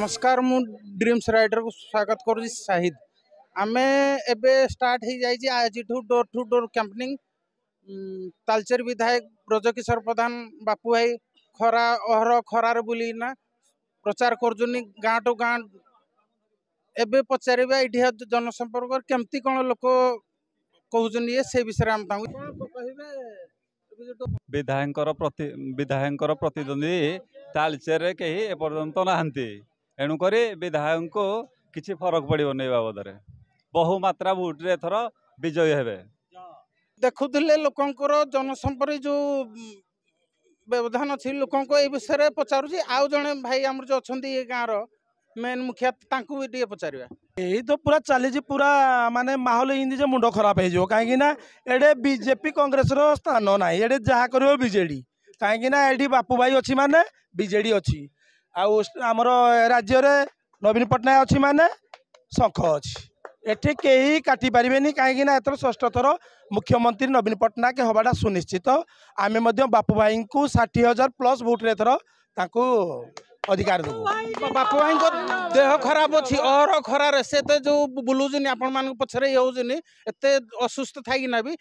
नमस्कार मु dreams rider को स्वागत करुँच शाहिद आमे एबे स्टार्ट हो जाइए आज door to door campaigning Talcher विधायक ब्रजकिशोर प्रधान बापू भाई खरा अहर खरार बुलीना प्रचार कर गाँ टू गाँ एबे पचार ये जनसंपर्क केमती कौन लोक कहते ये से विषय आम विधायक प्रतिद्वंदी तालचेर कहीं एपर्यंत नहांती एणुक विधायक को किसी फरक पड़ोनी बाबद बहुमात्रा भोट्रे एथर विजयी हे देखुले लोकंर जनसंपर्क जो व्यवधान अच्छी लोक विषय पचारूँ आउ जड़े भाई आम जो अच्छा ये गाँव मेन मुखिया भी टे पचार यही तो पूरा चली पूरा माने माहौल इंदी मुंड खराब हो कहीं एडे बीजेपी कांग्रेस स्थान ना ये जहाँ कर बीजेडी कहीं ये बापू भाई अच्छी माने बीजेडी अच्छी आमर राज्य नवीन पट्टनायक अच्छी माने शंख अच्छी एठी कहीं काटी पारे कहीं एथर षष्ठ थर मुख्यमंत्री नवीन पट्टनायक हवाटा सुनिश्चित आम बापू भाई को 60,000 प्लस भोट्रे एथर अधिकार देव बापू भाई देह खराब अच्छी अहर खरार से तो जो बुलून आपण मान पछरे होनी एत असुस्थ थी भी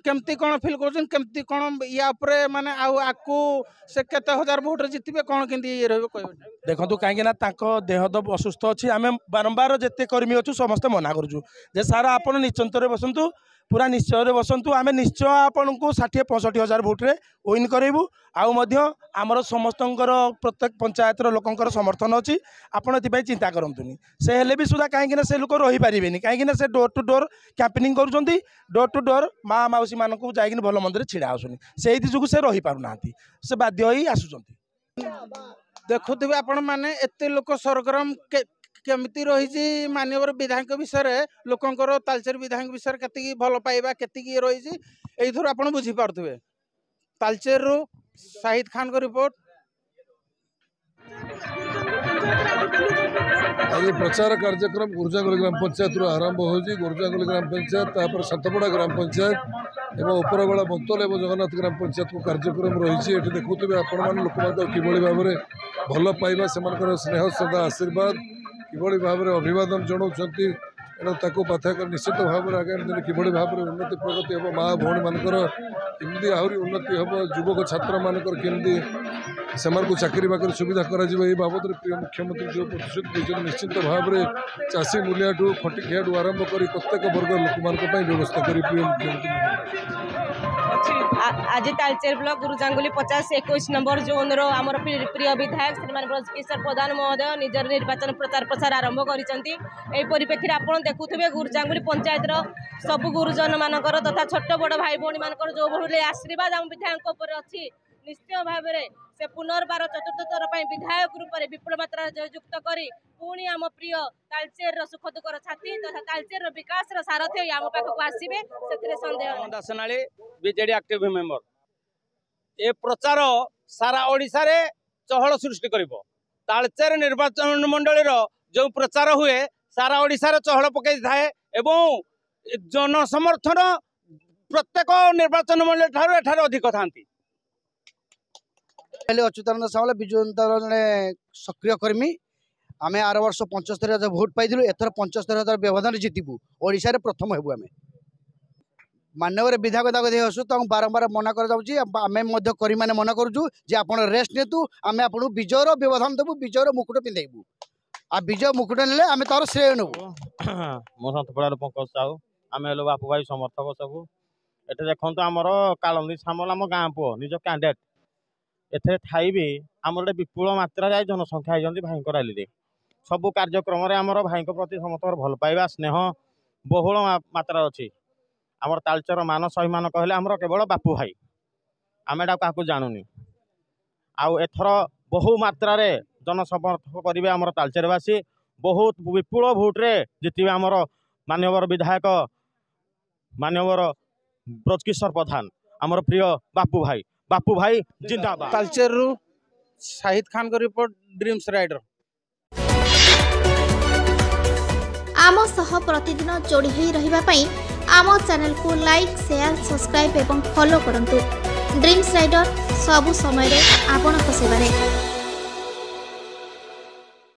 केमती कौन फिल करमती कौन या माने आकु से केते हजार भोट जितबे कौन केंदी ये रहबे कहबे देखंतु कहीं देह तो असुस्थ अच्छी आम बारंबार जिते कर्मी अच्छु समस्ते मना करूँ जे सार आप निश्चिंत बसतु पूरा निश्चय बसतु आम निश्चय आपन को 60-65,000 भोट्रे विन करूँ आमर समस्त प्रत्येक पंचायत लोकंर समर्थन अच्छी आपड़ ये चिंता करतुनि से हेले भी सुधा कहीं से लोक रही पारे कहीं से डोर टू डोर कैंपेनिंग करुँच डोर टू डोर माँ माउसी मानक जाइए भल मंदिर छिड़ा आसुनी से से रही पारना से बाध्य ही आसुचंती देखुवे आपण माने एते लोक सरगरम केमती रही माननीय विधायक विषय लोकंर तालचेर विधायक विषय केतिकी भल पाइबा केतिकी रही एथर आप बुझीपारे तालचेर रु शाहिद खान को रिपोर्ट। आज प्रचार कार्यक्रम गुरजांगली ग्राम पंचायत आरंभ हो गुरजांगली ग्राम पंचायत तापर सतपड़ा ग्राम पंचायत एवं उपरवाड़ा बंतल और जगन्नाथ ग्राम पंचायत को कार्यक्रम रही देखुवे आपण लोक कि भाव में भल पाइबा से स्नेह श्रद्धा आशीर्वाद कि भाव में अभिवादन जनाऊँच एणु पाथक निश्चित भाव में आगामी दिन कि भाव में उन्नति प्रगति हम माँ भौणी मानकर केमती आहरी उन्नति हम युवक छात्र मानकर केमती से चाकरी बाकरी सुविधा कर बाबद प्रिय मुख्यमंत्री जो प्रतिश्रुति निश्चित भाव में चाषी मूल्याठू खटिखिया आरंभ कर प्रत्येक वर्ग लोक व्यवस्था कर प्रिय मुख्यमंत्री आज तालचेर ब्लॉक गुरुजांगुली 50-21 नंबर जोन रो आमर प्रिय विधायक श्रीमान ब्रजकिशोर प्रधान महोदय निजर निर्वाचन प्रचार प्रसार आरंभ कर परिप्रेक्षी आप देखुवे गुरुजांगुली पंचायत सबु गुरुजन मानकर तथा छोट बड़ भाई भौणी मानकर जो भाई आशीर्वाद आम विधायक अच्छी निश्चय भाव में से पुनर्बार चतुर्थ थर विधायक रूप में विपुल मात्रा जययुक्त कर पुणी आम प्रिय तालचेर सुख दुखर छाती तथा तालचेर विकास सारथी आम पाखक आसवे से सन्देह दासनाली बीजेडी एक्टिव मेंबर ए प्रचार सारा ओडिशा रे चहल सृष्टि करिवो तालचेर निर्वाचन मंडली जो प्रचार हुए सारा ओडिशा रे चहल पकई थाए एवं जन समर्थन प्रत्येक निर्वाचन मंडली ठारू एठार अधिक थांती अच्युतानंद सामल विजु जनता जड़े सक्रिय कर्मी आम आर वर्ष 75,000 भोट पाइलु एथर 75,000 व्यवधान जितबू ओडिशा रे प्रथम हेबू आम माननीय विधायक दे आसू तो बारंबार मना कर कर्मी मैंने मना करूँ जे आप रेस्ट नेतु आम आपको विजयर व्यवधान देवु विजयर मुकुट पिंधेबू आ विजय मुकुट ने आम तार श्रेय नेबू मो सतपड़ा पंकज साहू आम हेलो बापू भाई समर्थक सबू ये देखो आमर कालंदी सामल आम गाँ पुओ निज कैंडिडेट एथे थाई भी आम विपुल मात्रा जनसंख्या होती भाई रैली रे सबू कार्यक्रम आमर भाई प्रति समस्त भल पाइबा स्नेह बहुल मात्रा अच्छी आमर तालचेर मान स्वाभिमान कहले आमर केवल बापू भाई आम एटा क्या जानूनी आउ एथर बहु मात्रा जनसमर्थक करेंगे आमर तालचेरवासी बहुत विपुल भोट्रे जितबे आमर माननीय विधायक माननीय ब्रजकिशोर प्रधान आमर प्रिय बापू भाई जिंदाबाद। तालचेर रु शाहिद खान को रिपोर्ट ड्रीम्स राइडर। आम सह प्रतिदिन जोड़ी होई रहिबा पई आम चैनल को लाइक शेयर सब्सक्राइब एवं फॉलो करंतु। ड्रीम्स राइडर सबु समय रे आपन को सेवा रे।